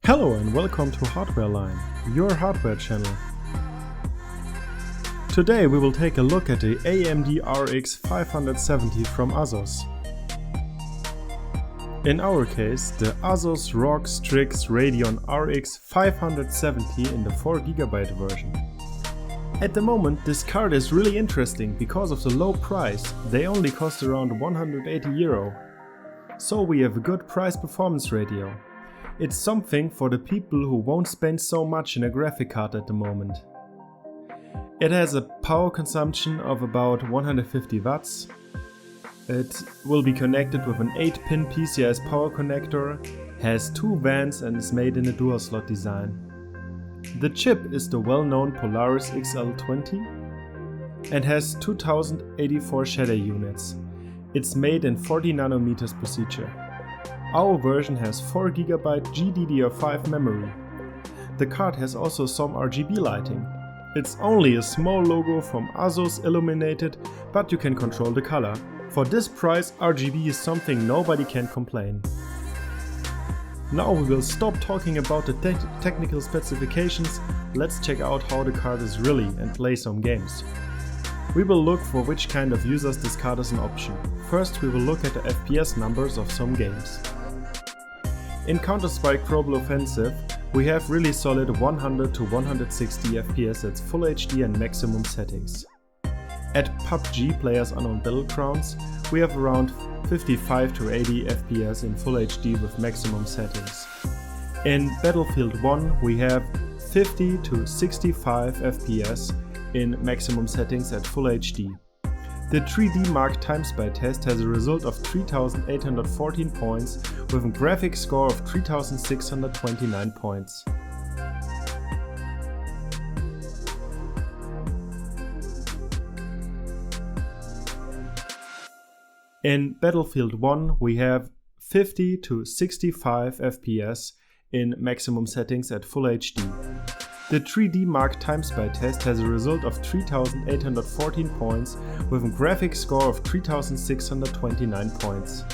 Hello and welcome to Hardware Line, your hardware channel. Today we will take a look at the AMD RX570 from ASUS. In our case, the ASUS ROG Strix Radeon RX570 in the 4GB version. At the moment this card is really interesting because of the low price. They only cost around 180 euro. So we have a good price-performance ratio. It's something for the people who won't spend so much in a graphic card at the moment. It has a power consumption of about 150 watts. It will be connected with an 8-pin PCIe power connector, has 2 VANs and is made in a dual slot design. The chip is the well-known Polaris XL20 and has 2084 shader units. It's made in 40nm procedure. Our version has 4GB GDDR5 memory. The card has also some RGB lighting. It's only a small logo from ASUS illuminated, but you can control the color. For this price, RGB is something nobody can complain. Now we will stop talking about the technical specifications. Let's check out how the card is really and play some games. We will look for which kind of users this card is an option. First we will look at the FPS numbers of some games. In Counter-Strike Global Offensive, we have really solid 100 to 160 FPS at Full HD and maximum settings. At PUBG PlayerUnknown's Battlegrounds, we have around 55 to 80 FPS in Full HD with maximum settings. In Battlefield 1, we have 50 to 65 FPS in maximum settings at Full HD. The 3D Mark time spy test has a result of 3814 points with a graphics score of 3629 points. In Battlefield 1 we have 50 to 65 FPS in maximum settings at Full HD. The 3D Mark time spy test has a result of 3814 points with a graphics score of 3629 points.